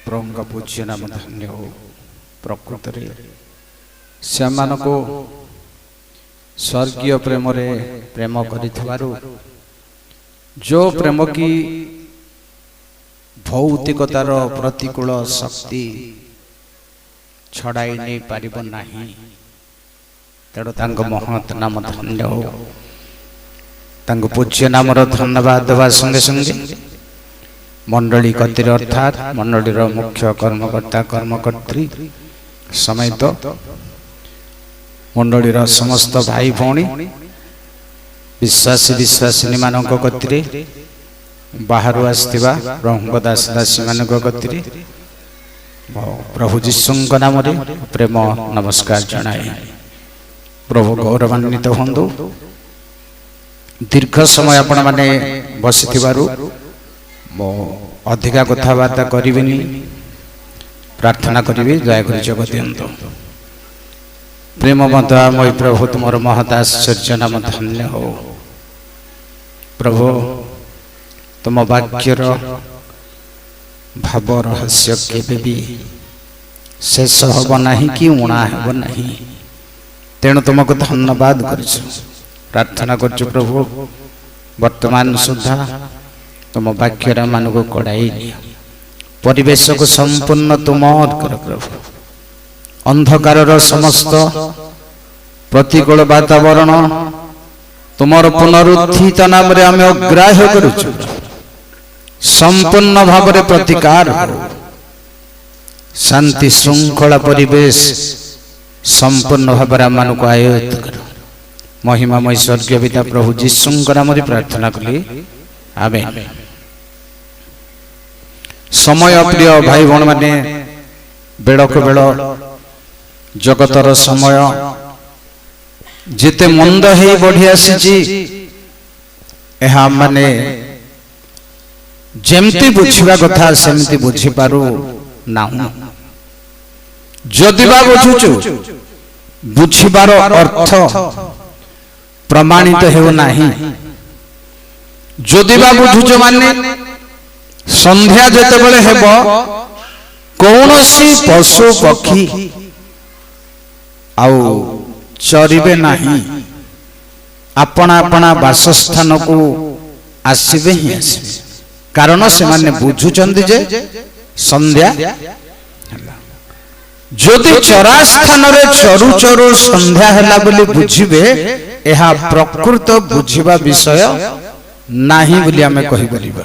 प्रभु पूज्य नाम धन्य हो। प्रकृत से मानको स्वर्गीय प्रेम प्रेम करिथवारु जो प्रेम की भौतिकतार प्रतिकूल शक्ति छड़ाई नहीं पारिब नाही। तेणु तांको महत नाम धन्य हो। तांको पूज्य नाम धन्यवाद देवा संगे संगे मंडली कतिर अर्थात मंडलीर मुख्य कर्मकर्ता कर्मकर्त्री समेत मंडलीर समस्त भाई भौणी विश्वासी विश्वासिनी मानक कतिरे बाहर आसथिबा प्रभु दास दासी मानक कतिरे प्रभु जीशुଙ୍କ नामରେ प्रेम नमस्कार जनाए। प्रभु गौरवान्वित हंतु। दीर्घ समय आपण माने बसिथिबारु मो अधिका कथाबार्ता करिबिनी प्रार्थना करिबी दया करि जग दियंतो। प्रेमवंत मय प्रभु तुमर महत आश्चर्य नाम धन्य हो। प्रभु तुम वाक्यर भाव रहस्य केबे भी शेष हब नाही कि उणा हब नाही। तेणु तुमको धन्यवाद करछु प्रार्थना करछु प्रभु वर्तमान सुधा तुम वाक्यर मान को कड़ाई परिवेश को संपूर्ण तुम कर प्रभु। अंधकार समस्त प्रतिकूल वातावरण तुमर पुनरुत्थित नाम रे आमे अग्राह्य करूछु। संपूर्ण भाव रे प्रतिकार शांति श्रृंखला परिवेश संपूर्ण भाव रे मान को आयोजित कर। महिमामय स्वर्गीय पिता प्रभु जीशुଙ୍କ नामରେ प्रार्थना कली आमेन। समय प्रिय भाई भौण माने बेड़ को बेड़ जगतर समय जिते मंद हे बढ़ी आसी एहा माने जेमती बुझिबा कथा सेमती बुझी पारू ना। जदि बा बुझुचु बुझिबार अर्थ प्रमाणित हेउ नाही। जदि बा बुझुचु माने संध्या जेतेबेले हेबो कौनसी पशु पक्षी आउ चरिबे नाही। अपना अपना वासस्थान को आसीबे ही आसीबे कारण से माने बुझुचंदी जे संध्या जदि चरा स्थान रे चरु चरु संध्या हैला बोली बुझिबे एहा प्रकृत बुझिबा विषय नाही बोली आमे कहि परिबा।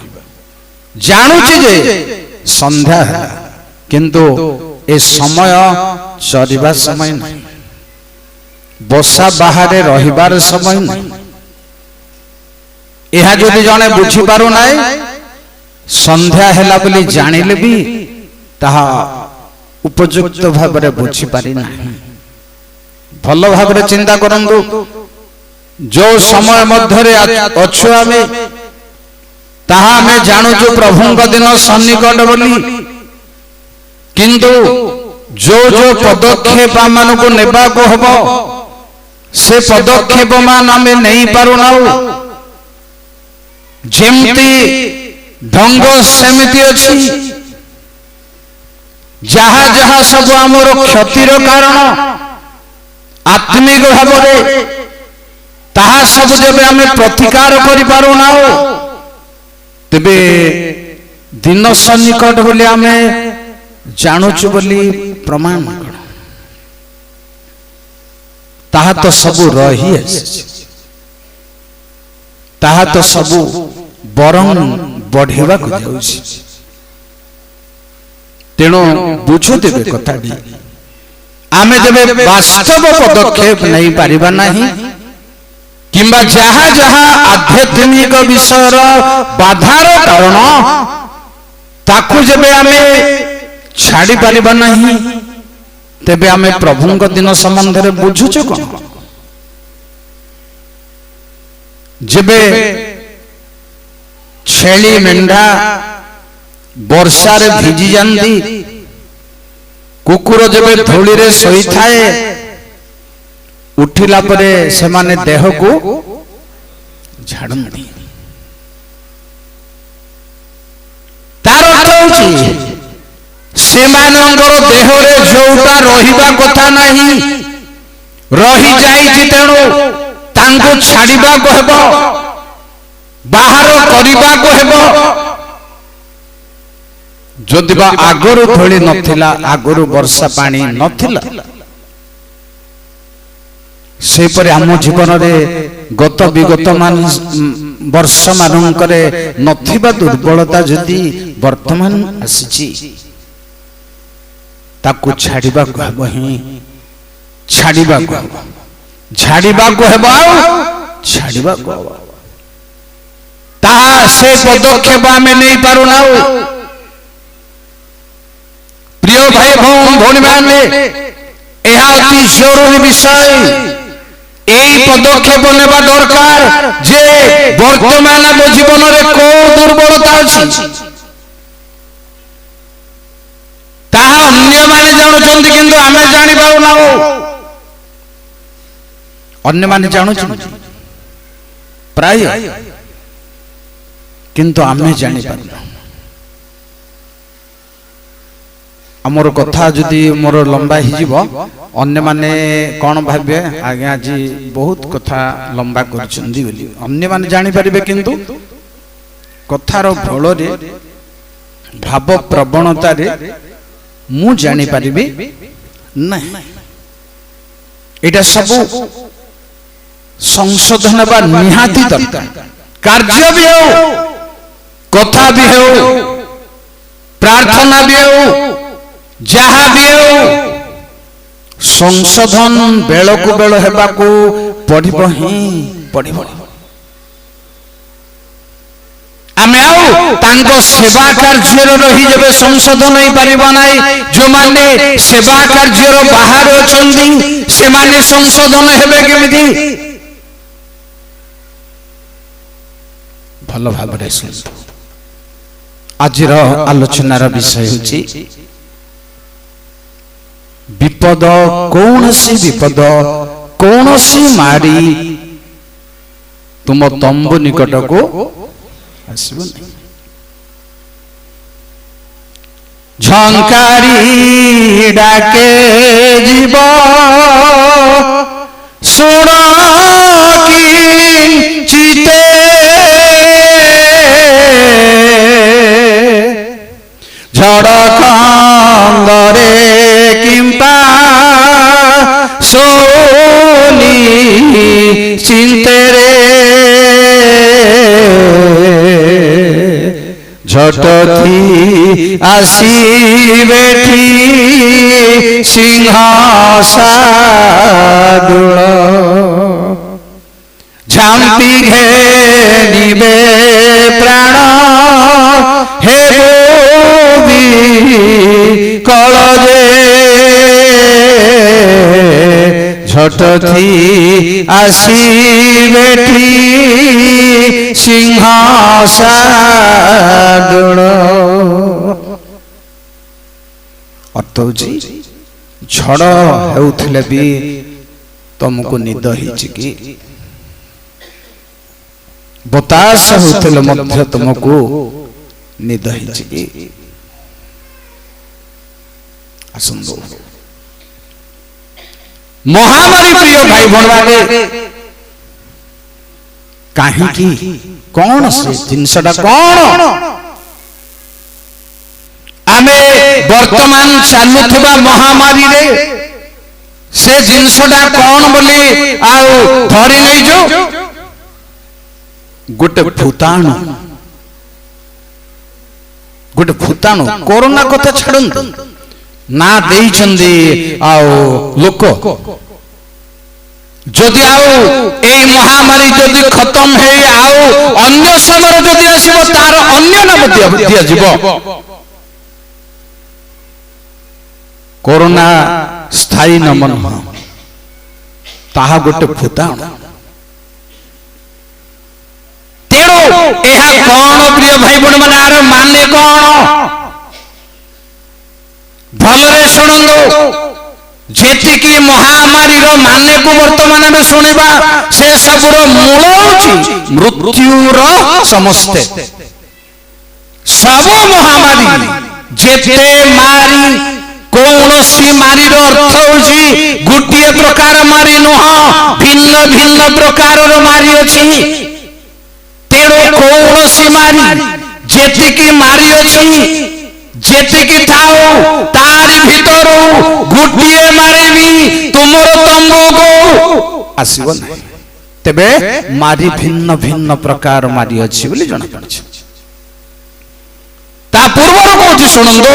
जानूची जे संध्या है किंतु ए समय चरिबा समय नहीं। बसा बाहर रहिबार समय नहीं। एहा जदि जने बुझी पारु नाही संध्या हैला बोली जानिले भी ताहा उपयुक्त भाव रे बुझी पारि नाही। भल भाव रे चिंता करंतु जो समय मध्य अच्छु आमे ताहा में जानू जो प्रभु दिन सन्निकट बोली किंतु जो जो पदक्षेप मान को नेबा को हबो से पदक्षेप मान आमे नहीं पारु नाउ। जेमती ढंग सेमिति अछि जहा जहा सब आमर क्षतिर कारण आत्मिक भाव रे ताहा सब जब आमे प्रतिकार करि पारु नाउ तेबे दिन सन्निकट बोली आमे जानूचु बोली प्रमाण ताहा तो सबु रही ताहा तो सबु बरं बढ़ेवा को जाउछि। तेणु बुझु देबे कथाटी आमे जेबे वास्तव पदक्षेप नहीं पारिबा नाही किंबा जहा जहा आध्यात्मिक विषय बाधार कारण ताकू जेबे आमे छाड़ी पारिबा नाही तेबे आमे प्रभुଙ୍କ दिन संबंध रे बुझुछु कोन। जेबे छेली मेंढा वर्षा रे भिजी जांदी कुकुर जेबे धूली रे सोई थाए उठिला परे से माने देह को झाड़ती तार अर्थ होची ସେମାନଙ୍କର ଦେହରେ ଯୋଉଟା ରହିବା କଥା ନାହିଁ ରହିଯାଇଛି, ତେଣୁ ତାଙ୍କୁ ଛାଡ଼ିବାକୁ ହେବ, ବାହାର କରିବାକୁ ହେବ। ଯଦି ବା ଆଗରୁ ଧୂଳି ନଥିଲା, ଆଗରୁ ବର୍ଷା ପାଣି ନଥିଲା, ସେପରି ଆମ ଜୀବନରେ ଗତ ବିଗତ ବର୍ଷ ମାନଙ୍କରେ ନଥିବା ଦୁର୍ବଳତା ଯଦି ବର୍ତ୍ତମାନ ଆସିଛି, ତାକୁ ଛାଡ଼ିବାକୁ ହେବ ହିଁ, ଛାଡ଼ିବାକୁ ହେବ, ଛାଡ଼ିବାକୁ ହେବ, ଆଉ ଛାଡ଼ିବାକୁ ହେବ। ତାହା ସେ ପଦକ୍ଷେପ ଆମେ ନେଇପାରୁନାହୁଁ। ପ୍ରିୟ ଭାଇ ଭଉଣୀମାନେ, ଏହା ଅତି ଜରୁରୀ ବିଷୟ। এই পদক্ষেপ নেওয়া দরকার যে বর্তমান ଆମ ଜୀବନରେ କୋଉ ଦୁର୍ବଳତା ଅଛି, ତାହା ଅନ୍ୟମାନେ ଜାଣୁଛନ୍ତି କିନ୍ତୁ ଆମେ ଜାଣିପାରୁନାହୁଁ। ଅନ୍ୟମାନେ ଜାଣୁଛନ୍ତି ପ୍ରାୟ, କିନ୍ତୁ ଆମେ ଜାଣିପାରୁନାହୁଁ। ଆମର କଥା ଯଦି ମୋର ଲମ୍ବା ହେଇଯିବ, ଅନ୍ୟମାନେ କ'ଣ ଭାବିବେ, ଆଜ୍ଞା ଆଜି ବହୁତ କଥା ଲମ୍ବା କରିଛନ୍ତି ବୋଲି ଅନ୍ୟମାନେ ଜାଣିପାରିବେ, କିନ୍ତୁ କଥାର ଭଳରେ ଭାବ ପ୍ରବଣତାରେ ମୁଁ ଜାଣିପାରିବି ନାହିଁ। ଏଇଟା ସବୁ ସଂଶୋଧନ ହେବା ନିହାତି ଦରକାର। କାର୍ଯ୍ୟ ବି ହେଉ, କଥା ବି ହେଉ, ପ୍ରାର୍ଥନା ବି ହେଉ, ଯାହା ବି ହେଉ, ସଂଶୋଧନ ବେଳକୁ ବେଳ ହେବାକୁ ପଡ଼ିବ ହିଁ ପଡ଼ିବ। ଆମେ ଆଉ ତାଙ୍କ ସେବା କାର୍ଯ୍ୟରେ ରହି ଯେବେ ସଂଶୋଧନ ହେଇପାରିବ ନାହିଁ, ଯେଉଁମାନେ ସେବା କାର୍ଯ୍ୟର ବାହାରେ ଅଛନ୍ତି ସେମାନେ ସଂଶୋଧନ ହେବେ କେମିତି? ଭଲ ଭାବରେ ଶୁଣନ୍ତୁ। ଆଜିର ଆଲୋଚନାର ବିଷୟ ହେଉଛି ବିପଦ। କୌଣସି ବିପଦ, କୌଣସି ମାଡ଼ି ତୁମ ତମ୍ବୁ ନିକଟକୁ ଆସିବ ନାହିଁ। ଝଙ୍କାରି ଡାକେ ଯିବ, ଶୁଣ କିଞ୍ଚିତେ, ଝଡ଼ ଖଣ୍ଡରେ କିମ୍ବା ଶୋନି ଚିନ୍ତେରେ, ଝଟଥି ଆସିବେଠି ସିଂହାସନ, ଝାମ୍ପି ଘେନିବେ ପ୍ରାଣ, ହେ କଳରେ ଝଟଥି ଆସିବେଠି ସିଂହାସନ। ଅର୍ଥ ହେଉଛି, ଝଡ଼ ହେଉଥିଲେ ବି ତମକୁ ନିଦ ହେଇଛି କି? ବତାସ ହେଉଥିଲେ ମଧ୍ୟ ତମକୁ ନିଦ ହେଇଛି କି? ଆସନ୍ତୁ, ମହାମାରୀ ପ୍ରିୟ ଭାଇ ଭଉଣୀମାନେ, କାହିଁକି, କଣ ସେ ଜିନିଷଟା, କଣ ଆମେ ବର୍ତ୍ତମାନ ଚାଲୁଥିବା ମହାମାରୀରେ ସେ ଜିନିଷଟା କଣ ବୋଲି ଆଉ ଧରି ନେଇଛୁ? ଗୋଟେ ଭୂତାଣୁ, ଗୋଟେ ଭୂତାଣୁ। କରୋନା କଥା ଛାଡ଼ନ୍ତୁ, ନା ଦେଇଛନ୍ତି ଆଉ ଲୋକ। ଯଦି ଆଉ এই ମହାମାରୀ ଯଦି ଖତମ ହେଇ ଆଉ ଅନ୍ୟ ସମୟରେ ଯଦି ଆସିବ, ତାର ଅନ୍ୟ ନାମ ଦିଆଯିବ। କରୋନା ସ୍ଥାୟୀ ନାମ ନୁହଁ, ତାହା ଗୋଟେ ଭୂତାଣୁ। ତେଣୁ ଏହା କଣ ପ୍ରିୟ ଭାଇ ଭଉଣୀ ମାନେ, ଆର ମାନେ କଣ? ଭଲରେ ଶୁଣନ୍ତୁ। ଯେତିକି ମହାମାରୀର ମାନେକୁ ବର୍ତ୍ତମାନ ଆମେ ଶୁଣିବା, ସେ ସବୁର ମୂଳ ହେଉଛି ମୃତ୍ୟୁର ସମସ୍ତେ। ସବୁ ମହାମାରୀ जेते मारी कौनसी मारी अर्थ होची गोटे प्रकार मारी नुह भिन्न भिन्न प्रकार मारी अछि तेणु कौनसी मारी जेतिकी मारी अछि जेतिकी थाओ तारी भीतर गोटे मारी भी तुमर तंबू को आसीबो नै तेबे मारी भिन्न भिन्न प्रकार मारी अछि बोली जणा पड़छ ता पूर्वर कोठी सुनंदो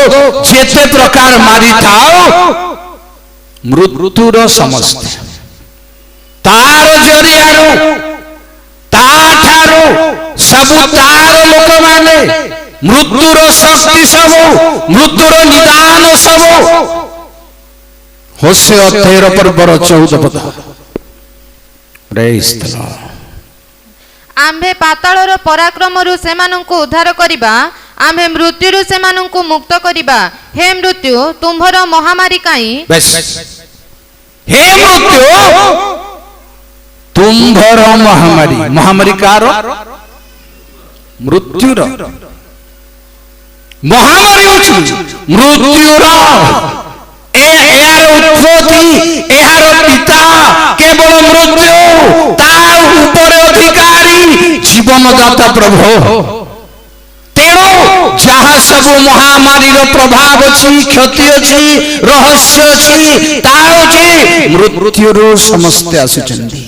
जेते प्रकार मारी थाओ मृत्युर समस्त तार जरियारो ताठारो सब तार लोक माने मृत्युर शक्ति सब मृत्युर निदान सब होशे 13 पर्वर 14 पद प्रेज द लॉर्ड आम्भे पाताळर पराक्रमरु सेमानंकु उद्धार करिबा आम्भे मृत्युरु सेमानंकु मुक्त करिबा हे मृत्यु तुम्भर महामारी काई बस हे मृत्यु तुम्भर महामारी महामारी कार मृत्युर महामारी होची मृत्युर एहार उत्पत्ति एहार पिता केवल मृत्यु ता ऊपर अधिकारी जीवनदाता प्रभु तेणु जहाँ सब महामारी प्रभाव अच्छी क्षति अच्छी रहस्य अच्छी मृत्युर समस्त आसुचंदी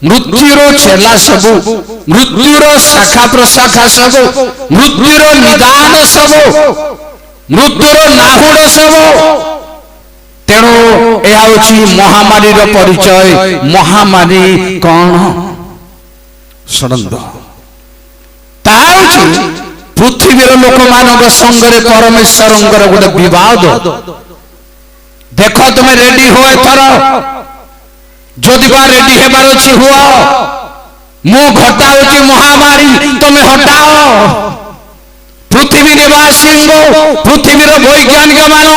मृत्युर चेला सब मृत्युर शाखा प्रशाखा सब मृत्युर निदान सब मृत्युर नाहुड़ सब तेणु यह महामारी परिचय महामारी कौन शुणु पृथ्वीर लोक मान संगे परमेश्वर गोटे विवाद देख तुम्हें रेडी हो एथर जदि बा रेडी हेबार अछि हुआ मु घटाउची महामारी तुम्हें हटाओ पृथ्वी निवासी पृथ्वीर वैज्ञानिक मानू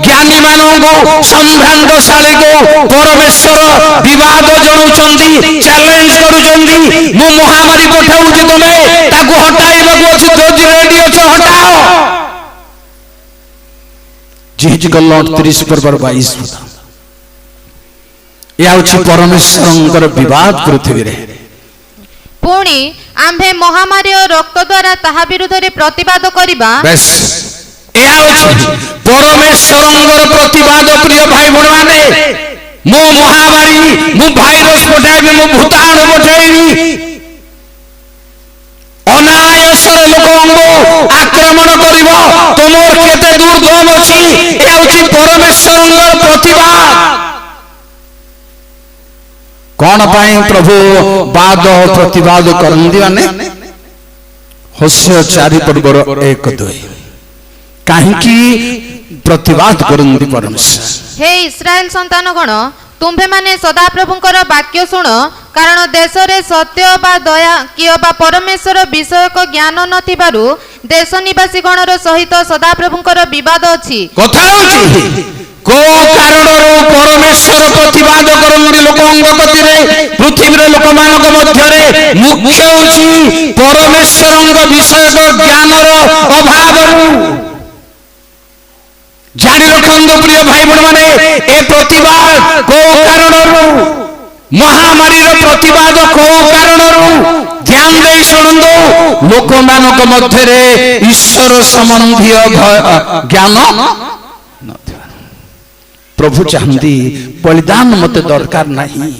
ज्ञानी मानू संभ्रांतशाली को परमेश्वर विवाद जणाउछंती चैलेंज करूछंती मु महामारी पठाउची तुम्हें ताकू हटाइबाकू अछि जदि रेडी अछ हटाओ जिहिजगल 30 पर्वर 22 पद या अछि परमेश्वरंकर विवाद पृथ्वी रे पुणी आम्भे महामारी और रक्त द्वारा ताहा विरुद्ध रे प्रतिवाद करिबा बस या अछि परमेश्वरंकर प्रतिवाद प्रिय भाई भण माने मो महामारी मु भाइरस पठाइबी मु भूताणु पठाइबी अनायसर लोकंगो आक्रमण करिवो तुमर केते दुर्गम अछि या अछि परमेश्वरंकर प्रतिवाद कौन पाई प्रभु वाद प्रतिवाद करंदी माने होशे 4 पर्वर 1-2 काहेकि प्रतिवाद करंदी परमेश्वर हे इस्राएल संतान गण तुम्भे माने सदा प्रभुंकर वाक्य सुन कारण देश रे सत्य बा दया कियो बा परमेश्वर विषयक ज्ञान नथिबारु देश निवासी गणर सहित सदा प्रभुंकर विवाद अछि कथा होछि को कारण परमेश्वर प्रतिवाद करंदी लोकंग गतिरे पृथ्वीर लोकमानक मध्यरे मुख्य होछि परमेश्वरंग विषयक ज्ञानर अभावरु जारी रखंदो प्रिय भाई बण माने ए प्रतिवाद को कारणरु महामारी प्रतिवाद को कारणरु ध्यान दे सुनंदो लोकमानक मध्यरे ईश्वर संबंधी ज्ञान प्रभु चाहती बलिदान मते दरकार नहीं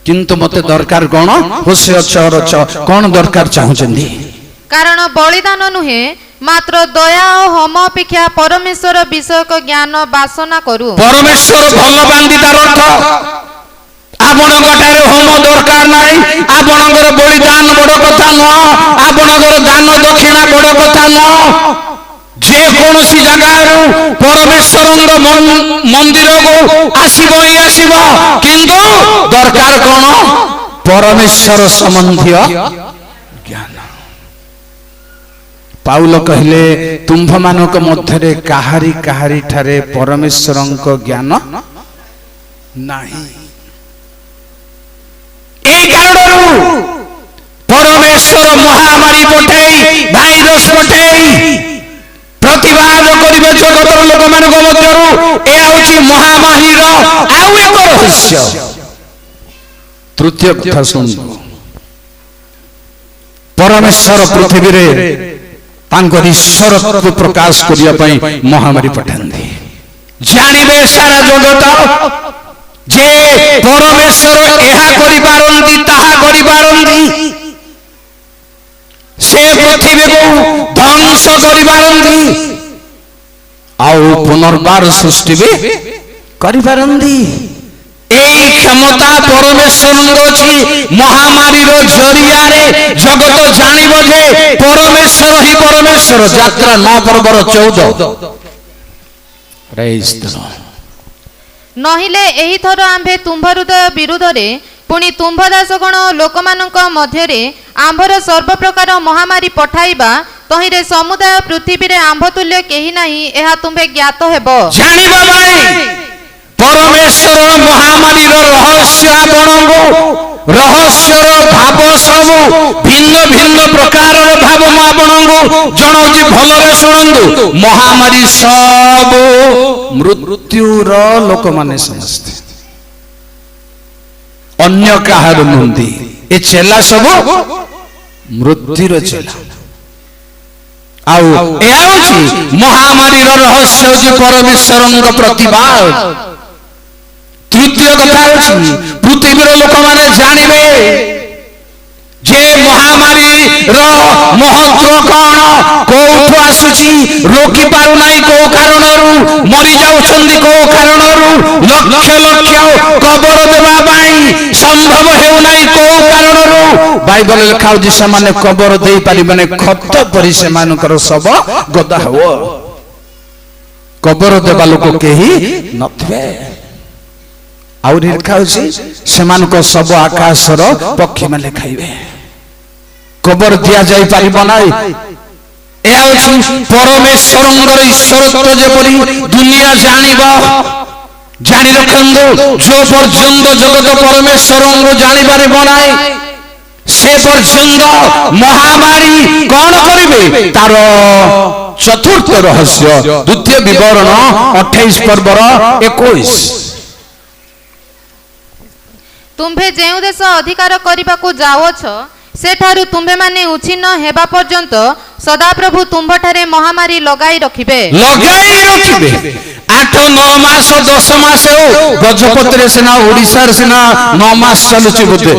किंतु मते दरकार कौन होशे 4 कौन दरकार चाहूचंदी कारण बलिदान नुहे मात्र दया और होम अपेक्षा परमेश्वर विषयक ज्ञान वासना करू परमेश्वर भल बांधी तार अर्थ आपणकर होम दरकार नहीं आपणकर बलिदान बड़ कथा न आपणकर दान दक्षिणा बड़ कथा न जे कोनोसी जगह परमेश्वर मंदिर को आसीबो ही आसीबो किंतु दरकार कोन परमेश्वर संबंधी ज्ञान पाउल कहले तुम्भ मानक मध्यरे काहारी काहारी ठारे परमेश्वरंक ज्ञान नाही ए कारणरु परमेश्वर महामारी पठेई भाइरस पठेई ଜଗତର ଲୋକମାନଙ୍କ ମଧ୍ୟରୁ ଏହା ହେଉଛି ମହାମାରୀର ଆଉ ଏକ ରହସ୍ୟ। ତୃତୀୟ କଥା ଶୁଣନ୍ତୁ, ପରମେଶ୍ୱର ପୃଥିବୀରେ ତାଙ୍କର ଈଶ୍ୱରତ୍ୱ ପ୍ରକାଶ କରିବା ପାଇଁ ମହାମାରୀ ପଠାନ୍ତି। ଜାଣିବେ ସାରା ଜଗତ ଯେ ପରମେଶ୍ୱର ଏହା କରିପାରନ୍ତି, ତାହା କରିପାରନ୍ତି। ସେ ପୃଥିବୀକୁ ଧ୍ୱଂସ କରିପାରନ୍ତି ଆଉ ପୁନର୍ବାର ସୃଷ୍ଟି ବି କରିପାରନ୍ତି। এই ক্ষমতা পরমেশ্বরଙ୍କ ଅଛି। ମହାମାରୀର ଜରିଆରେ ଜଗତ ଜାଣିବ ଯେ ପରମେଶ୍ୱର ହିଁ ପରମେଶ୍ୱର। ଯାତ୍ରା 9 ପର୍ବର 14। ପ୍ରେଜ୍ ଦ ଲର୍ଡ। ନହିଲେ ଏହିଥର ଆମ୍ଭେ ତୁମ୍ଭ ହୃଦୟ ବିରୁଦ୍ଧରେ ପୁଣି ତୁମ୍ଭ ଦାସଗଣ ଓ ଲୋକମାନଙ୍କ ମଧ୍ୟରେ ଆମ୍ଭର ସର୍ବପ୍ରକାର ମହାମାରୀ ପଠାଇବା, ତହିଁରେ ସମୁଦାୟ ପୃଥିବୀରେ ଆମ୍ଭ ତୁଲ୍ୟ କେହି ନାହିଁ, ଏହା ତୁମ୍ଭେ ଜ୍ଞାତ ହେବ। ଜାଣିବ ଭାଇ, ପରମେଶ୍ୱର ମହାମାରୀର ରହସ୍ୟ ଆପଣଙ୍କୁ, ରହସ୍ୟର ଭାବ ସବୁ ଭିନ୍ନ ଭିନ୍ନ ପ୍ରକାରର ଭାବ ମୁଁ ଆପଣଙ୍କୁ ଜଣାଉଛି। ଭଲରେ ଶୁଣନ୍ତୁ, ମହାମାରୀ ସବୁ ମୃତ୍ୟୁର ଲୋକମାନେ ସମସ୍ତେ, ଅନ୍ୟ କାହାର ନୁହନ୍ତି। ଏ ଚେଲା ସବୁ ମୃତ୍ୟୁର ଚେଲା। ଆଉ ଏହା ହେଉଛି ମହାମାରୀର ରହସ୍ୟ, ହେଉଛି ପରମେଶ୍ୱରଙ୍କ ପ୍ରତିବାଦ। ତୃତୀୟ କଥା ହେଉଛି ପୃଥିବୀର ଲୋକମାନେ ଜାଣିବେ ଯେ ମହାମାରୀର ମହତ୍ଵ କଣ, କୋଉଠୁ ଆସୁଛି, ରୋକି ପାରୁନାହିଁ କୋଉ କାରଣରୁ, ମରି ଯାଉଛନ୍ତି କୋଉ କାରଣରୁ, ଲକ୍ଷ ଲକ୍ଷ କବର ଦେବା ପାଇଁ ସମ୍ଭବ ହେଉନାହିଁ କୋଉ କାରଣରୁ। ବାଇବଲ ଲେଖା ହେଉଛି ସେମାନେ କବର ଦେଇପାରିବେନି, ଖତ ପରି ସେମାନଙ୍କର ଶବ ଗଦା ହେବ। କବର ଦେବା ଲୋକ କେହି ନଥିବେ। ଆହୁରି ଲେଖା ହେଉଛି ସେମାନଙ୍କ ଶବ ଆକାଶର ପକ୍ଷୀମାନେ ଖାଇବେ। କବର ଦିଆଯାଇ ପାରିବ ନାହିଁ। ଏହା ହେଉଛି ପରମେଶ୍ୱରଙ୍କର ଈଶ୍ୱରତ୍ୱ ଯେପରି ଦୁନିଆ ଜାଣିବ। ଜାଣି ରଖନ୍ତୁ, ଯୋଉ ପର୍ଯ୍ୟନ୍ତ ଜଗତ ପରମେଶ୍ୱରଙ୍କୁ ଜାଣିପାରିବ ନାହିଁ ସେ ପର୍ଯ୍ୟନ୍ତ ମହାମାରୀ କଣ କରିବେ ତାର ଚତୁର୍ଥ ରହସ୍ୟ। ଦ୍ୱିତୀୟ ବିବରଣ 28 ପର୍ବର 21। ତୁମ୍ଭେ ଯେଉଁ ଦେଶ ଅଧିକାର କରିବାକୁ ଯାଉଅଛ, ସେଠାରୁ ତୁମ୍ଭେମାନେ ଉଚ୍ଛିନ୍ନ ହେବା ପର୍ଯ୍ୟନ୍ତ ସଦାପ୍ରଭୁ ତୁମ୍ଭଠାରେ ମହାମାରୀ ଲଗାଇ ରଖିବେ। 8-9 ମାସ 10 ମାସ ହେଉ, ଗଜପତିରେ ସିନା ଓଡ଼ିଶାରେ ସିନା 9 ମାସ ଚାଲୁଛି ବୋଧେ,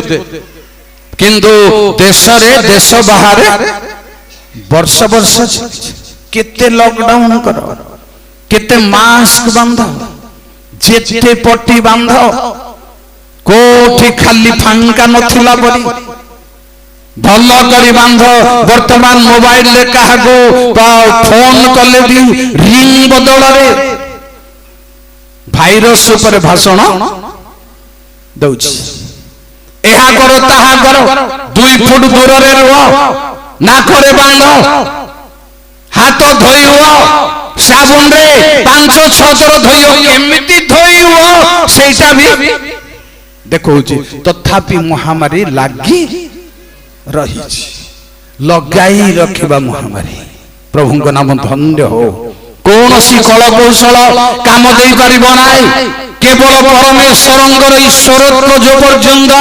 କିନ୍ତୁ ଦେଶରେ ଦେଶ ବାହାରେ ବର୍ଷ ବର୍ଷ କେତେ ଲକଡାଉନ କର, କେତେ ମାସ୍କ ବାନ୍ଧ, ଯେତେ ପଟି ବାନ୍ଧ, କୋଉଠି ଖାଲି ଫାଙ୍କା ନଥିଲା ପରି ଭଲ କରି ବାନ୍ଧ। ବର୍ତ୍ତମାନ ମୋବାଇଲରେ କାହାକୁ ଫୋନ କଲେ ବି ରିଙ୍ଗ ବଦଳରେ ଭାଇରସ ଉପରେ ଭାଷଣ ଦଉଛି। ଏହା କର ତାହା କର, 2 ଫୁଟ ଦୂରରେ ରୁହ, ନାକରେ ବାନ୍ଧ, ହାତ ଧୋଇବ, ସାବୁନରେ 5-6 ଥର ଧୋଇବ। କେମିତି ଧୋଇବ ସେଇଟା ବି ଦେଖଉଛି। ତଥାପି ମହାମାରୀ ଲାଗି ରହିଛି। ଲଗାଇ ରଖିବା ମହାମାରୀ। ପ୍ରଭୁଙ୍କ ନାମ ଧନ୍ୟ ହଉ। କୌଣସି କଳ କୌଶଳ କାମ ଦେଇପାରିବ ନାହିଁ। କେବଳ ପରମେଶ୍ୱରଙ୍କର ଈଶ୍ୱରତ୍ୱ ଯୋଉ ପର୍ଯ୍ୟନ୍ତ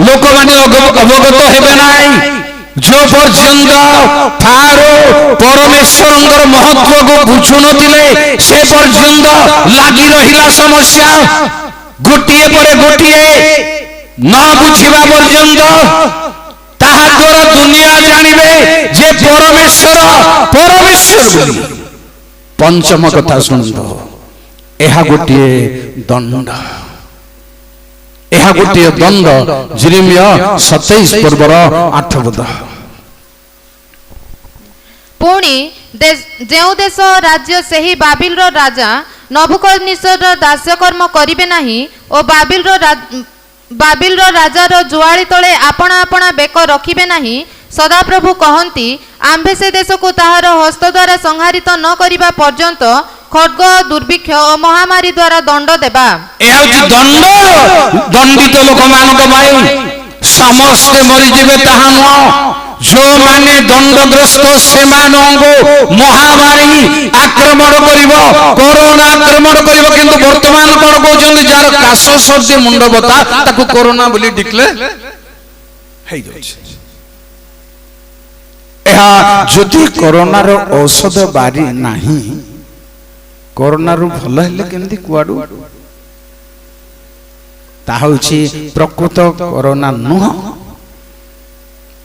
ଲୋକମାନେ ଅବଗତ ହେବେ ନାହିଁ, ଯୋଉ ପର୍ଯ୍ୟନ୍ତ ଫାରୋ ପରମେଶ୍ୱରଙ୍କର ମହତ୍ୱକୁ ବୁଝୁନଥିଲେ, ସେ ପର୍ଯ୍ୟନ୍ତ ଲାଗି ରହିଲା ସମସ୍ୟା। ଗୋଟିଏ ପରେ ଗୋଟିଏ ନ ବୁଝିବା ପର୍ଯ୍ୟନ୍ତ ତାହା ଦ୍ୱାରା ଦୁନିଆ ଜାଣିବେ ଯେ ପରମେଶ୍ୱର ବୋଲି। ପଞ୍ଚମ କଥା ଶୁଣନ୍ତୁ, ଏହା ଗୋଟିଏ ଦଣ୍ଡ। ଏହା ଗୋଟିଏ ଦଣ୍ଡ। ଯେରେମିୟ 27 ପର୍ବର 8 ପଦ। ପୁଣି ଯେଉଁ ଦେଶ ରାଜ୍ୟ ସେହି ବାବିଲର ରାଜା ନବୁକଦ୍ନେସର ଦାସ୍ୟକର୍ମ କରିବେ ନାହିଁ ଓ ବାବିଲର ରାଜାର ଜୁଆଳି ତଳେ ଆପଣା ଆପଣା ବେକ ରଖିବେ ନାହିଁ, ସଦାପ୍ରଭୁ କହନ୍ତି, ଆମ୍ଭେ ସେ ଦେଶକୁ ତାହାର ହସ୍ତ ଦ୍ୱାରା ସଂହାରିତ ନ କରିବା ପର୍ଯ୍ୟନ୍ତ ଖଡ୍ଗ, ଦୁର୍ଭିକ୍ଷ ଓ ମହାମାରୀ ଦ୍ୱାରା ଦଣ୍ଡ ଦେବା। ଏହା ହେଉଛି ଦଣ୍ଡ। ଦଣ୍ଡିତ ଲୋକମାନଙ୍କ ପାଇଁ ସମସ୍ତେ ମରିଯିବେ ତାହା ନୁହଁ। जो माने दंडग्रस्त से महामारी आक्रमण करिवो कोरोना आक्रमण करिवो किंतु वर्तमान कोन कहउछन जार काश सर्दी मुंड बता ताकू कोरोना बोली डिक्लेयर हेइ जाउछ एहा जदि कोरोना रो औषध बारी नाही कोरोना रु भल हेले केमदी कुआडू ता होछि प्रकृत कोरोना नुह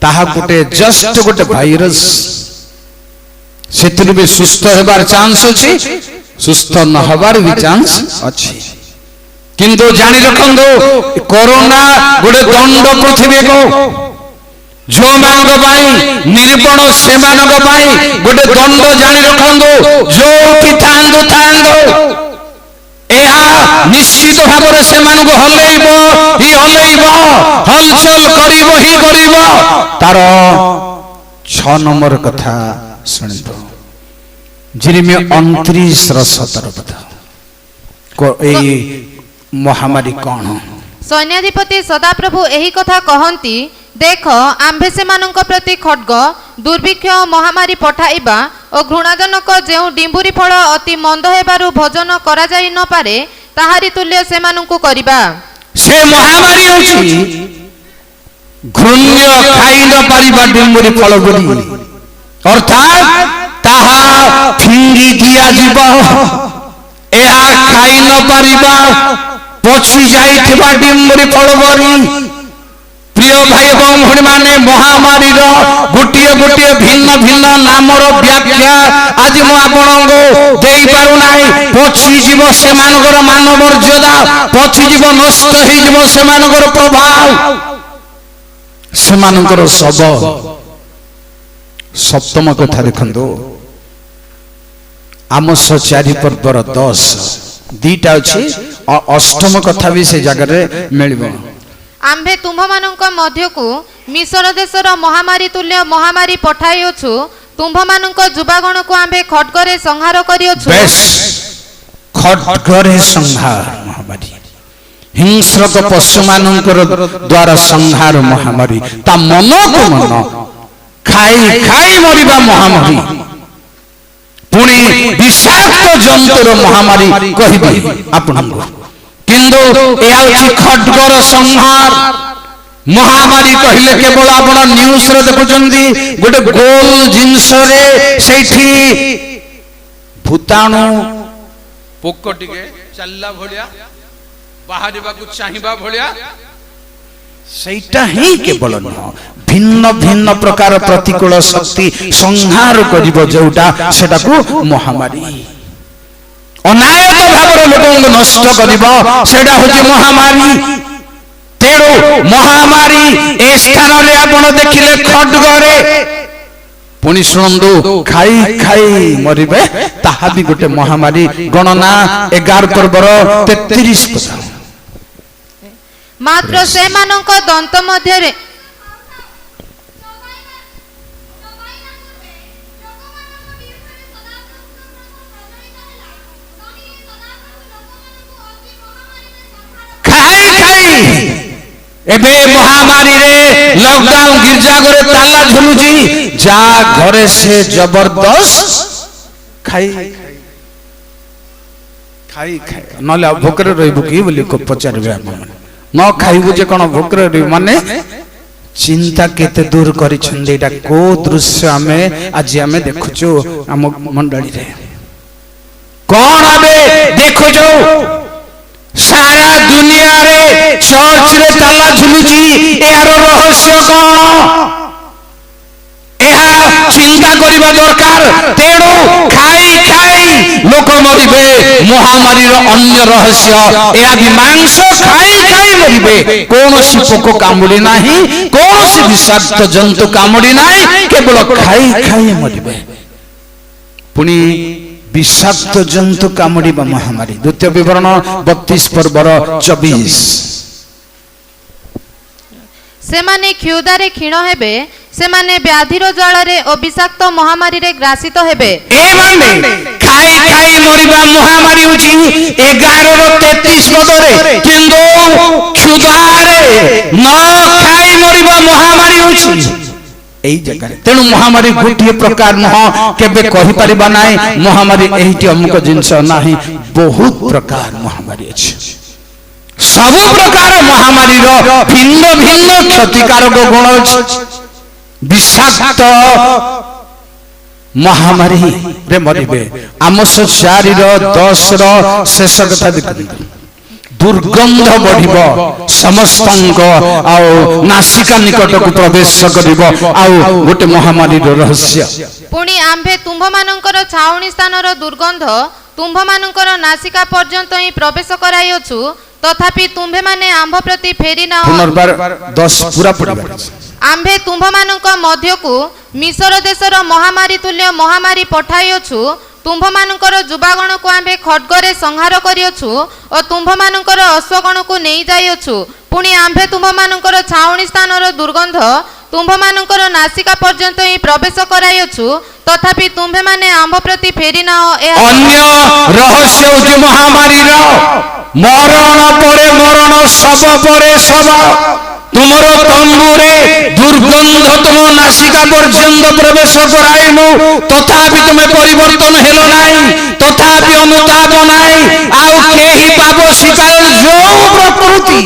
ताहा गोटे जस्ट गोटे भाइरस सेतिर भी सुस्थ हेबार चांस अछि सुस्थ न हबार भी चांस अछि किंतु जानि रखंदो कोरोना गोटे दंड पृथ्वी को जो मानक पाई निरूपण से मानक पाई गोटे दंड जानि रखंदो जो कि थांदो थांदो एहा निश्चित भाବରେ ସେମାନଙ୍କୁ ହଲେଇବ ହି ହଲେଇବ ହଲଚଲ କରିବ ହି କରିବ ତାର 6 ନମ୍ବର କଥା ଶୁଣିବ ଜିରିମିୟ 29 ର 17 କଥା ଏଇ ମହାମାରୀ କଣ सैन्याधिपति सदाप्रभु एही कथा कहंती देख आम्भे सेमानंक प्रति खड्ग दुर्भिक्ष महामारी पठाइबा और घृणाजनक जेउ डिंबुरी फल अति मंद हेबारु भोजन करा जाई न पारे ताहारी तुल्य सेमानंकु करिबा से महामारी होछि घृण्य खाइ न पारिबा डिंबुरी फल गुडी अर्थात ताहा फिंगी दिया जीव एहा खाइ न पारिबा पछी जाइथिबा डिंबुरी फल बरी प्रिय भाई एवं भणी माने महामारी रो गोटिए गोटिए भिन्न भिन्न नामर व्याख्या आज मु आपनको देई पारु नाही पछी जीव सेमानकर मान मर्यादा पछी जीव नष्ट हे जीव सेमानकर प्रभाव सेमानकर सब सप्तम कथा देखंदो आमोस 4 पर्वर 10 दीटा अछि अष्टम कथा भी से जगह रे मिलबो आम्भे तुम्भमानंक मध्यकु मिस्र देशर महामारी तुल्य महामारी पठाइयोछु तुम्भमानंक जुबागण को आम्भे खड्गरे संहार करियोछु बेस खड्गरे संहार महामारी हिंस्रक पशु मानकर द्वारा संहार महामारी ता मन को मन खाई खाई मरिबा महामारी पुणी विषाक्त जंतुर महामारी कहिबे आपनको किंतु एहा खड्गर संहार महामारी कहले केवल आपण न्यूज रे देखुचंदी गोटे गोल जिंस रे सेठी भूताणु पोक टिके चल्ला भलिया बाहरिबा को चाहिबा भलिया सेटा ही केवल न भिन्न भिन्न प्रकार प्रतिकूल शक्ति संहार करिवो जोटा सेटा को महामारी अनायत भाव लोक नष्ट कर महामारी तेणु महामारी ए स्थान में आप देखिले खड्गरे पुणी शुणु खाई खाई मरिबे ताहा भी गोटे महामारी गणना 11 पर्वर 33 कथा मात्र सेमानंक दंत मध्यरे एबे महामारी रे लॉकडाउन गिरजा घरे ताला झुलुजी जा घरे से जबरदस्त खाई खाई खाई नले भोकरे रहबो की बोली को पचारबे न खाइबु जे कोन भोकरे रही माने चिंता केते दूर करि छंदे एटा को दृश्य हमें आज हमें देखुचो हम मंडली रे कोन आबे देखुचो सारा दुनिया रे चर्च रे ताला झुलुची एहार रहस्य कोन एहा चिंता करिबा दरकार तेणु खाई खाई लोक मरिबे महामारी रो अन्य रहस्य एहा भी मांस खाई खाई मरिबे कोनोसी पोको कामुडी नाही कोनोसी विषाक्त जंतु कामुडी नाही केवल खाई खाई मरिबे पुनी विषाक्त जंतु कामुडी महामारी द्वितीय विवरण 32 पर्वर 24 सेमाने क्षुधारे क्षीण हेबे सेमाने व्याधिर ज्वालारे और विषाक्त महामारी रे ग्रासित हेबे ए माने खाई खाई मरिबा महामारी होची 11 रो 33 पदरे किंतु क्षुधारे न खाई मरिबा महामारी होची এই জায়গায়। তেଣୁ ମହାମାରୀ ଗୋଟିଏ ପ୍ରକାର ନୁହଁ, କେବେ କହିପାରିବା ନାହିଁ ମହାମାରୀ ଏଇଠି ଅମୁକ ଜିନିଷ ନାହିଁ। ବହୁତ ପ୍ରକାର ମହାମାରୀ ଅଛି। ସବୁ ପ୍ରକାର ମହାମାରୀର ଭିନ୍ନ ଭିନ୍ନ କ୍ଷତିକାରକ ଗୁଣ ଅଛି। ବିଷାକ୍ତ ମହାମାରୀରେ ମରିବେ। ଆମୋସ 4:10 ଶେଷ କଥା ଦେଖନ୍ତୁ। ଦୁର୍ଗନ୍ଧ ବଢିବ ସମସ୍ତଙ୍କ, ଆଉ ନାସିକା ନିକଟକୁ ପ୍ରବେଶ କରିବ। ଆଉ ଗୋଟେ ମହାମାରୀର ରହସ୍ୟ, ପୁଣି ଆମ୍ଭେ ତୁମ୍ଭମାନଙ୍କର ଛାଉଣି ସ୍ଥାନର ଦୁର୍ଗନ୍ଧ ତୁମ୍ଭମାନଙ୍କର ନାସିକା ପର୍ଯ୍ୟନ୍ତ ହିଁ ପ୍ରବେଶ କରାଇଅଛୁ, ତଥାପି ତୁମ୍ଭେମାନେ ଆମ୍ଭ ପ୍ରତି ଫେରି ନାହ। ପୁନର୍ବାର 10 ପୁରା ପଢିବା। ଆମ୍ଭେ ତୁମ୍ଭମାନଙ୍କ ମଧ୍ୟକୁ ମିଶର ଦେଶର ମହାମାରୀ ତୁଲ୍ୟ ମହାମାରୀ ପଠାଇଅଛୁ। ତୁମ୍ଭମାନଙ୍କର ଯୁବାଗଣକୁ ଆମ୍ଭେ ଖଡ୍ଗରେ ସଂହାର କରିଅଛୁ ଓ ତୁମ୍ଭମାନଙ୍କର ଅଶ୍ୱଗଣକୁ ନେଇ ଯାଇଅଛୁ। ପୁଣି ଆମ୍ଭେ ତୁମ୍ଭମାନଙ୍କର ଛାଉଣି ସ୍ଥାନର ଦୁର୍ଗନ୍ଧ ତୁମ୍ଭମାନଙ୍କର ନାସିକା ପର୍ଯ୍ୟନ୍ତ ହିଁ ପ୍ରବେଶ କରାଇଅଛୁ, ତଥାପି ତୁମ୍ଭେମାନେ ଆମ୍ଭ ପ୍ରତି ଫେରି ନାହ। ଅନ୍ୟ ରହସ୍ୟ ହେଉଛି ମହାମାରୀର ମରଣ ପରେ ମରଣ, ଶବ ପରେ ଶବ। ତୁମର ତମ୍ବୁରେ ଦୁର୍ଗନ୍ଧ ତୁମ ନାସିକା ପର୍ଯ୍ୟନ୍ତ ପ୍ରବେଶ କରାଇନୁ, ତଥାପି ତୁମେ ପରିବର୍ତ୍ତନ ହେଲ ନାହିଁ, ତଥାପି ଅନୁତାପ ନାହିଁ। ଆଉ କେହି ପାପ ଶିକାର ଯୋଉ ପ୍ରକୃତି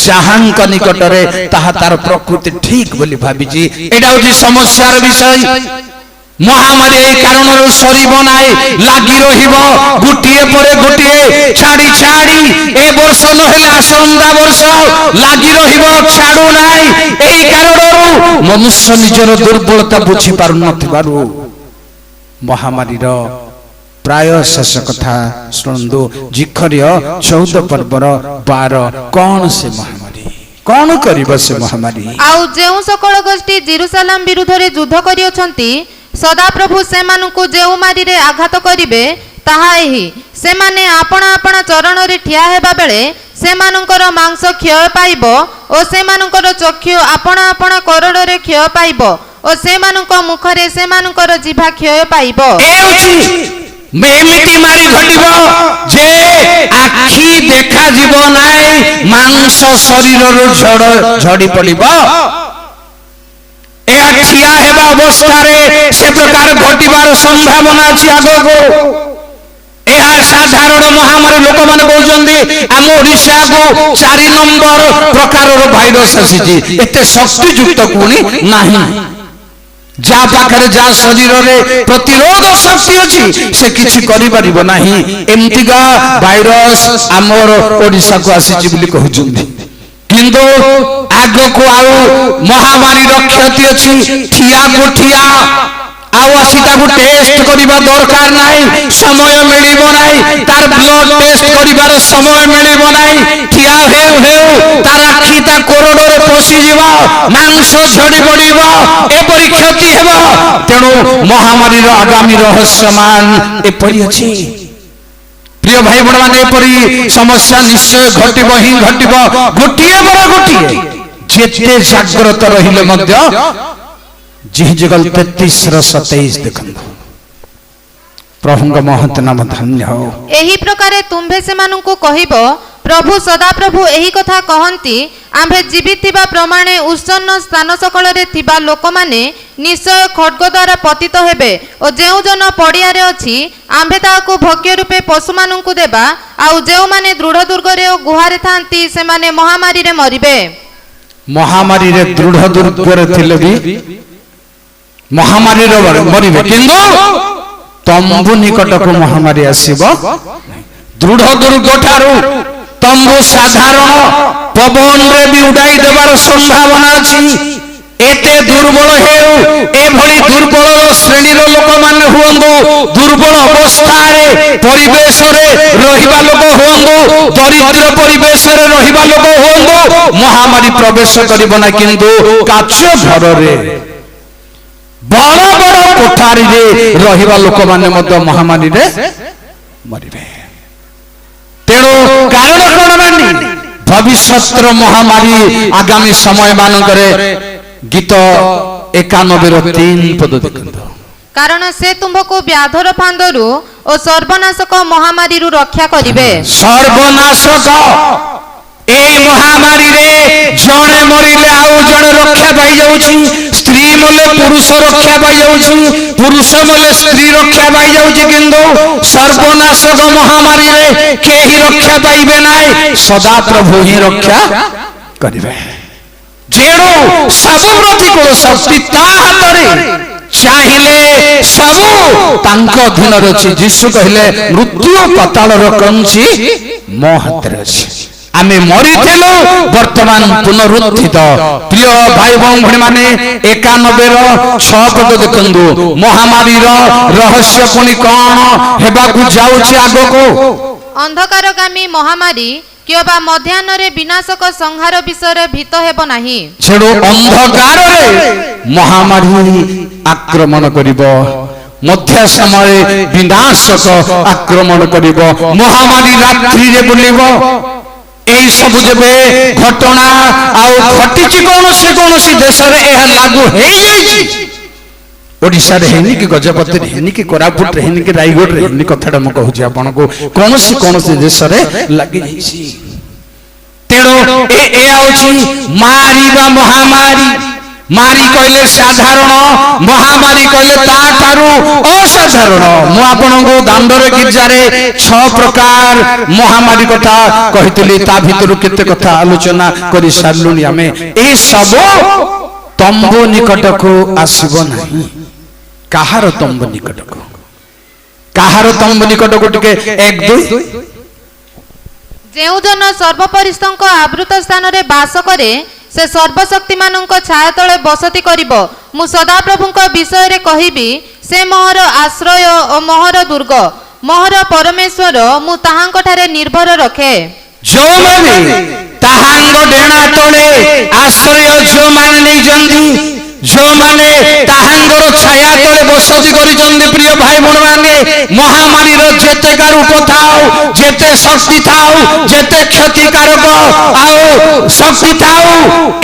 ଯାହାଙ୍କ ନିକଟରେ ତାହା ତାର ପ୍ରକୃତି ଠିକ ବୋଲି ଭାବିଛି। ଏଇଟା ହଉଛି ସମସ୍ୟାର ବିଷୟ। ମହାମାରୀ এই କାରଣରୁ ସରିବ ନାହିଁ, ଲାଗି ରହିବ। ଗୋଟିଏ ପରେ ଗୋଟିଏ ଛାଡ଼ି ଛାଡ଼ି ଏ ବର୍ଷ ନହେଲେ ଆସନ୍ତା ବର୍ଷ ଲାଗି ରହିବ, ଛାଡୁ ନାହିଁ। এই କାରଣରୁ ମନୁଷ୍ୟ ନିଜର ଦୁର୍ବଳତା ବୁଝି ପାରୁନଥିବାରୁ ମହାମାରୀର ପ୍ରାୟ ଶେଷ କଥା ଶୁଣନ୍ତୁ। ଜିଖରିୟ 14 ପର୍ବର 12। କଣ ସେ ମହାମାରୀ, କଣ କରିବ ସେ ମହାମାରୀ? ଆଉ ଯେଉଁ ସକଳ ଗୋଷ୍ଠୀ ଜେରୁସାଲେମ ବିରୁଦ୍ଧରେ ଯୁଦ୍ଧ କରିଅଛନ୍ତି, ସଦାପ୍ରଭୁ ସେମାନଙ୍କୁ ଯେଉଁ ମାରିରେ ଆଘାତ କରିବେ ତାହା ଏହି। ସେମାନେ ଆପଣା ଆପଣା ଚରଣରେ ଠିଆ ହେବା ବେଳେ ସେମାନଙ୍କର ମାଂସ କ୍ଷୟ ପାଇବ ଓ ସେମାନଙ୍କର ଚକ୍ଷୁ ଆପଣା ଆପଣା କରଡ଼ରେ କ୍ଷୟ ପାଇବ ଓ ସେମାନଙ୍କ ମୁଖରେ ସେମାନଙ୍କର ଜିଭା କ୍ଷୟ ପାଇବ। ଏମିତି ମାରି ଘଟିବ ଯେ ଆଖି ଦେଖାଯିବ ନାହିଁ, ମାଂସ ଶରୀରରୁ ଝଡ଼ି ପଡ଼ିବ। ଏହା ଠିଆ ହେବା ଅବସ୍ଥାରେ ସେ ପ୍ରକାର ଘଟିବାର ସମ୍ଭାବନା ଅଛି ଆଗକୁ। ଏହା ସାଧାରଣ ମହାମାରୀ। ଲୋକମାନେ କହୁଛନ୍ତି ଆମ ଓଡ଼ିଶାକୁ 4 ନମ୍ବର ପ୍ରକାରର ଭାଇରସ ଆସିଛି। ଏତେ ଶକ୍ତିଯୁକ୍ତ ପୁଣି ନାହିଁ। ଯାହା ପାଖରେ ଯାହା ଶରୀରରେ ପ୍ରତିରୋଧ ଶକ୍ତି ଅଛି ସେ କିଛି କରିପାରିବ ନାହିଁ। ଏମିତିକା ଭାଇରସ ଆମର ଓଡ଼ିଶାକୁ ଆସିଛି ବୋଲି କହୁଛନ୍ତି। କିନ୍ତୁ ଆଗକୁ ଆଉ ମହାମାରୀର କ୍ଷତି ଅଛି। ଠିଆକୁ ଠିଆ ଆଉ ଆସି ତାକୁ ଟେଷ୍ଟ କରିବା ଦରକାର ନାହିଁ, ସମୟ ମିଳିବ ନାହିଁ। ତାର ବ୍ଲଡ ଟେଷ୍ଟ କରିବାର ସମୟ ମିଳିବ ନାହିଁ। ଠିଆ ହେଉ ହେଉ ତାର ଆଖି ତା କୋରଡ଼ରେ ପଶିଯିବ, ମାଂସ ଝଡ଼ି ପଡ଼ିବ, ଏପରି କ୍ଷତି ହେବ। ତେଣୁ ମହାମାରୀର ଆଗାମୀ ରହସ୍ୟମାନ ଏପରି ଅଛି। ପ୍ରିୟ ଭାଇ ଭଉଣୀମାନେ, ଏପରି ସମସ୍ୟା ନିଶ୍ଚୟ ଘଟିବ ହିଁ ଘଟିବ। ଗୋଟିଏ ପରେ ଗୋଟିଏ ଯେତେ ଜାଗ୍ରତ ରହିଲେ ମଧ୍ୟ ଜିହଜଗଲ 33:27 ଦେଖନ୍ତୁ। ପ୍ରଭୁଙ୍କ ମହତ ନାମ ଧନ୍ୟ ହଉ। ଏହି ପ୍ରକାରେ ତୁମ୍ଭେ ସେମାନଙ୍କୁ କହିବ, ପ୍ରଭୁ ସଦାପ୍ରଭୁ ଏହି କଥା କହନ୍ତି, ଆମ୍ଭେ ଜୀବିଥିବା ପ୍ରମାଣେ ଉତ୍ସନ୍ନ ସ୍ଥାନ ସକଳରେ ଥିବା ଲୋକମାନେ ନିଶ୍ଚୟ ଖଡ୍ଗ ଦ୍ୱାରା ପତିତ ହେବେ ଓ ଯେଉଁ ଜନ ପଡ଼ିଆରେ ଅଛି ଆମ୍ଭେ ତାହାକୁ ଭୋଗ୍ୟ ରୂପେ ପଶୁମାନଙ୍କୁ ଦେବା। ଆଉ ଯେଉଁମାନେ ଦୃଢ଼ ଦୁର୍ଗରେ ଓ ଗୁହାରେ ଥାନ୍ତି ସେମାନେ ମହାମାରୀରେ ମରିବେ। ମହାମାରୀରେ ଦୃଢ଼ ଦୁର୍ଗରେ ଥିଲେ ବି ମହାମାରୀରେ ମରିବେ, କିନ୍ତୁ ତମ୍ବୁ ନିକଟକୁ ମହାମାରୀ ଆସିବ। ଦୃଢ଼ ଦୁର୍ଗ ଠାରୁ ତମ୍ବୁ ସାଧାରଣ ପବନରେ ବି ଉଡ଼ାଇ ଦେବାର ସମ୍ଭାବନା ଅଛି। ଏତେ ଦୁର୍ବଳ ହେଉ, ଏଭଳି ଦୁର୍ବଳ ଶ୍ରେଣୀର ଲୋକମାନେ ହୁଅନ୍ତୁ, ଦୁର୍ବଳ ଅବସ୍ଥାରେ ପରିବେଶରେ ରହିବା ଲୋକ ହୁଅନ୍ତୁ, ଦରିଦ୍ର ପରିବେଶରେ ରହିବା ଲୋକ ହୁଅନ୍ତୁ, ମହାମାରୀ ପ୍ରବେଶ କରିବ ନା। କିନ୍ତୁ କାଚ ଘରରେ ବଡ଼ ବଡ଼ କୋଠାରୀରେ ରହିବା ଲୋକମାନେ ମଧ୍ୟ ମହାମାରୀରେ ମରିବେ। ତେଣୁ କାରଣ କଣ ମାନି ଭବିଷ୍ୟତର ମହାମାରୀ ଆଗାମୀ ସମୟ ମାନଙ୍କରେ ଗୀତ 91:3 ପଦ ଦେଖନ୍ତୁ। କାରଣ ସେ ତୁମ୍ଭକୁ ବ୍ୟାଧର ଫାନ୍ଦରୁ ଓ ସର୍ବନାଶକ ମହାମାରୀରୁ ରକ୍ଷା କରିବେ। ସର୍ବନାଶକ এই মহামারীরে জনে মরিলে আউ জনে রক্ষা পাই যাଉଛି। ସ୍ତ୍ରୀ ମଲେ ପୁରୁଷ ରକ୍ଷା ପାଇଯାଉଛି, ପୁରୁଷ ମଲେ ସ୍ତ୍ରୀ ରକ୍ଷା ପାଇଯାଉଛି, କିନ୍ତୁ ସର୍ବନାଶକ ମହାମାରୀରେ କେହି ରକ୍ଷା ପାଇବେ ନାହିଁ, ସଦା ପ୍ରଭୁ ହିଁ ରକ୍ଷା କରିବେ। ଯେଣୁ ସବୁ ପ୍ରତିକୂଳ ଶକ୍ତି ତା ହାତରେ, ଚାହିଁଲେ ସବୁ ତାଙ୍କ ଅଧୀନରେ ଅଛି। ଯୀଶୁ କହିଲେ ମୃତ୍ୟୁ ପାତାଳର କଞ୍ଚି ମୋ ହାତରେ ଅଛି। ଆମେ ମରିଥିଲୁ, ବର୍ତ୍ତମାନ ପୁନରୁତ୍ଥିତ। ପ୍ରିୟ ଭାଇ ଭଉଣୀ ମାନେ, 91:6 ଦେଖନ୍ତୁ, ମହାମାରୀର ରହସ୍ୟ ପୁଣି କଣ ହେବାକୁ ଯାଉଛି ଆଗକୁ। ଅନ୍ଧକାରଗାମୀ ମହାମାରୀ କିମ୍ବା ମଧ୍ୟାହ୍ନରେ ବିନାଶକ ସଂହାର ବିଷୟରେ ଭୀତ ହେବ ନାହିଁ। ସେଠୁ ଅନ୍ଧକାରରେ ମହାମାରୀ ଆକ୍ରମଣ କରିବ, ମଧ୍ୟ ସମୟରେ ବିନାଶକ ଆକ୍ରମଣ କରିବ, ମହାମାରୀ ରାତ୍ରିରେ ବୁଲିବ। এই ସବୁ ଯେବେ ଘଟଣା ଆଉ ଘଟିଛି କୌଣସି ଦେଶରେ ଏହା ଲାଗୁ ହେଇଯାଇଛି। ଓଡ଼ିଶାରେ ହେଇନି କି, ଗଜପତିରେ ହେଇନି କି, କୋରାପୁଟରେ ହେଇନି କି, ରାୟଗଡ଼ରେ ହେଇନି, କଥାଟା ମୁଁ କହୁଛି ଆପଣଙ୍କୁ, କୌଣସି ଦେଶରେ ଲାଗିଯାଇଛି। ତେଣୁ ଏ ହେଉଛି ମାରି ବା ମହାମାରୀ। ମାରି କହିଲେ ସାଧାରଣ, ମହାମାରୀ କହିଲେ ତାଠାରୁ ଅସାଧାରଣ। ମୁଁ ଆପଣଙ୍କୁ ଦାଣ୍ଡରେ ଗିର୍ଜାରେ 6 ପ୍ରକାର ମହାମାରୀ କଥା କହିଥିଲି, ତା ଭିତରୁ କେତେ କଥା ଆଲୋଚନା କରି ସାରିଲୁଣି ଆମେ। এই ସବୁ ତମ୍ବୁ ନିକଟକୁ ଆସିବ ନାହିଁ। କାହାର ତମ୍ବୁ ନିକଟକୁ? କାହାର ତମ୍ବୁ ନିକଟକୁ? ଟିକେ 1 2। ଯେଉଁ ଜନ ସର୍ବପରିସ୍ତଙ୍କ ଆବୃତ ସ୍ଥାନରେ ବାସ କରେ, ସେ ସର୍ବଶକ୍ତିମାନଙ୍କ ଛାୟା ତଳେ ବସତି କରିବ। ମୁଁ ସଦାପ୍ରଭୁଙ୍କ ବିଷୟରେ କହିବି, ସେ ମୋହର ଆଶ୍ରୟ ଓ ମୋହର ଦୁର୍ଗ, ମୋହର ପରମେଶ୍ୱର, ମୁଁ ତାହାଙ୍କଠାରେ ନିର୍ଭର ରଖେ। ଯେଉଁମାନେ ତାହାଙ୍କ ଡେଣା ତଳେ ଆଶ୍ରୟ ଯେଉଁମାନେ ନେଇଛନ୍ତି, ଯେଉଁମାନେ ତାହାଙ୍କର ଛାୟା ତଳେ ବସତି କରିଛନ୍ତି, ପ୍ରିୟ ଭାଇ ଭଉଣୀମାନେ, ମହାମାରୀର ଯେତେକା ରୂପ ଥାଉ, ଯେତେ ଶକ୍ତି ଥାଉ, ଯେତେ କ୍ଷତିକାରକ ଆଉ ଶକ୍ତି ଥାଉ,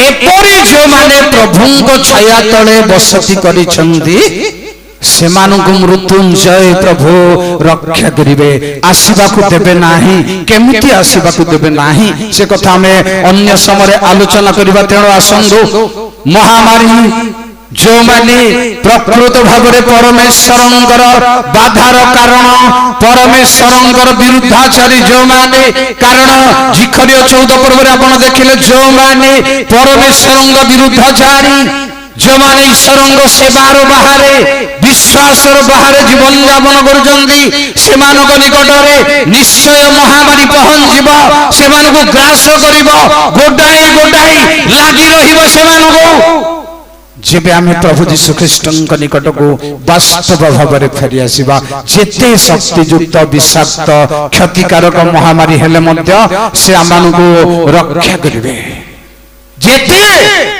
ଏପରି ଯେଉଁମାନେ ପ୍ରଭୁଙ୍କ ଛାୟା ତଳେ ବସତି କରିଛନ୍ତି, ସେମାନଙ୍କୁ ମୃତ୍ୟୁଞ୍ଜୟ ପ୍ରଭୁ ରକ୍ଷା କରିବେ, ଆସିବାକୁ ଦେବେ ନାହିଁ। କେମିତି ଆସିବାକୁ ଦେବେ ନାହିଁ ସେ କଥା ଆମେ ଅନ୍ୟ ସମୟରେ ଆଲୋଚନା କରିବା। ତେଣୁ ଆସନ୍ତୁ, ମହାମାରୀ ଯେଉଁମାନେ ପ୍ରକୃତ ଭାବରେ ପରମେଶ୍ୱରଙ୍କର ବାଧାର କାରଣ, ପରମେଶ୍ୱରଙ୍କର ବିରୁଦ୍ଧାଚାରୀ ଯେଉଁମାନେ, କାରଣ ଝିଖରିୟ 14 ପର୍ବରେ ଆପଣ ଦେଖିଲେ, ଯେଉଁମାନେ ପରମେଶ୍ୱରଙ୍କ ବିରୁଦ୍ଧାଚାରୀ, ଯେଉଁମାନେ ଈଶ୍ୱରଙ୍କ ସେବାର ବାହାରେ, ବିଶ୍ୱାସର ବାହାରେ ଜୀବନ ଯାପନ କରୁଛନ୍ତି, ସେମାନଙ୍କ ନିକଟରେ ନିଶ୍ଚୟ ମହାମାରୀ ପହଞ୍ଚିବ, ସେମାନଙ୍କୁ ଗ୍ରାସ କରିବ, ଗୋଟାଇ ଲାଗି ରହିବ ସେମାନଙ୍କୁ। ଯେବେ ଆମେ ପ୍ରଭୁ ଯୀଶୁ ଖ୍ରୀଷ୍ଟଙ୍କ ନିକଟକୁ ବାସ୍ତବ ଭାବରେ ଫେରି ଆସିବା, ଯେତେ ଶକ୍ତିଯୁକ୍ତ ବିଷାକ୍ତ କ୍ଷତିକାରକ ମହାମାରୀ ହେଲେ ମଧ୍ୟ ସେ ଆମମାନଙ୍କୁ ରକ୍ଷା କରିବେ। ଯେତେ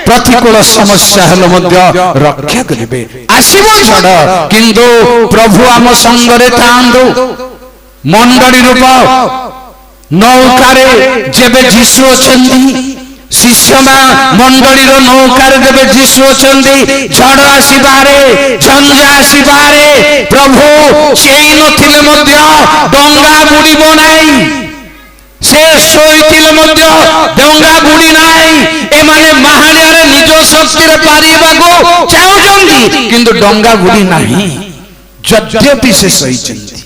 ପ୍ରତିକୂଳ ସମସ୍ୟା ହେଲେ ମଧ୍ୟ ରକ୍ଷା କରିବେ। ଆସିବ ଝଡ଼, କିନ୍ତୁ ପ୍ରଭୁ ଆମ ସଙ୍ଗରେ ଥାଆନ୍ତୁ। ମଣ୍ଡଳୀ ରୂପ ନୌକାରେ ଯେବେ ଯୀଶୁ ଅଛନ୍ତି, ଶିଷ୍ୟମା ମଣ୍ଡଳୀର ନୌକାରେ ଯେବେ ଯୀଶୁ ଅଛନ୍ତି, ଝଡ଼ ଆସିବାରେ, ଝଞ୍ଜା ଆସିବାରେ ପ୍ରଭୁ ଚେଇ ନଥିଲେ ମଧ୍ୟ ଡଙ୍ଗା ବୁଡ଼ିବ ନାହିଁ। ସେ ଶୋଇଥିଲେ ମଧ୍ୟ ଡଙ୍ଗା ବୁଡ଼ି ନାହିଁ। ଏମାନେ ମାହାଳିଆରେ ନିଜ ଶକ୍ତିରେ ପାରିବାକୁ ଚାହୁଁଛନ୍ତି, କିନ୍ତୁ ଡଙ୍ଗା ବୁଡ଼ି ନାହିଁ। ଯଦ୍ୟପି ସେ ଶୋଇଛନ୍ତି,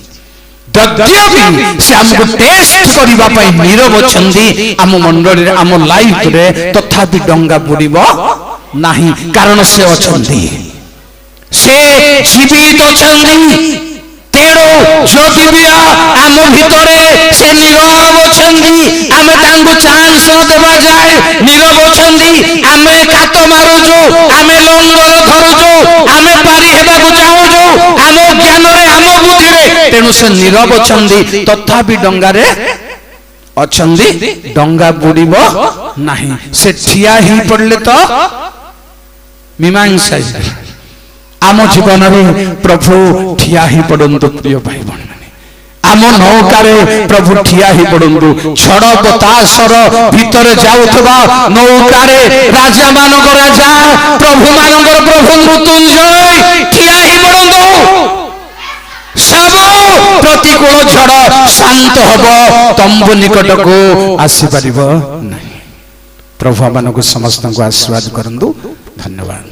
ଯଦ୍ୟପି ସେ ଆମକୁ ଟେଷ୍ଟ କରିବା ପାଇଁ ନୀରବ ଅଛନ୍ତି ଆମ ମଣ୍ଡଳୀରେ, ଆମ ଲାଇଫରେ, ତଥାପି ଡଙ୍ଗା ବୁଡ଼ିବ ନାହିଁ। କାରଣ ସେ ଅଛନ୍ତି, ସେ ଜୀବିତ ଅଛନ୍ତି। ତେଣୁ ଯଦି ବି ଆମ ଭିତରେ ସେ ନୀରବ ଅଛନ୍ତି, ଆମେ ତାଙ୍କୁ ଚାନ୍ସ ଦେବା ଯାଏ ନୀରବ ଅଛନ୍ତି। ଆମେ କାତ ମାରୁଛୁ, ଆମେ ଲଙ୍ଗଳ ଧରୁଛୁ, ଆମେ ପାରି ହେବାକୁ ଚାହୁଁଛୁ ଆମ ଜ୍ଞାନରେ, ଆମ ବୁଦ୍ଧିରେ, ତେଣୁ ସେ ନୀରବ ଅଛନ୍ତି, ତଥାପି ଡଙ୍ଗାରେ ଅଛନ୍ତି, ଡଙ୍ଗା ବୁଡ଼ିବ ନାହିଁ। ସେ ଠିଆ ହେଇ ପଡ଼ିଲେ ତ ମୀମାଂସା। ଆମ ଜୀବନରେ ପ୍ରଭୁ ଠିଆ ହେଇ ପଡ଼ନ୍ତୁ। ପ୍ରିୟ ଭାଇ ଭଉଣୀମାନେ, ଆମ ନୌକାରେ ପ୍ରଭୁ ଠିଆ ହେଇ ପଡ଼ନ୍ତୁ। ଝଡ଼ ବତାସର ଭିତରେ ଯାଉଥିବା ନୌକାରେ ରାଜା ମାନଙ୍କ ରାଜା, ପ୍ରଭୁ ମାନଙ୍କର ପ୍ରଭୁ ମୃତ୍ୟୁଞ୍ଜୟ ଠିଆ ହେଇ ପଡ଼ନ୍ତୁ। ସବୁ ପ୍ରତିକୂଳ ଝଡ଼ ଶାନ୍ତ ହବ, ତମ୍ବୁ ନିକଟକୁ ଆସିପାରିବ ନାହିଁ। ପ୍ରଭୁ ମାନଙ୍କୁ ସମସ୍ତଙ୍କୁ ଆଶୀର୍ବାଦ କରନ୍ତୁ। ଧନ୍ୟବାଦ।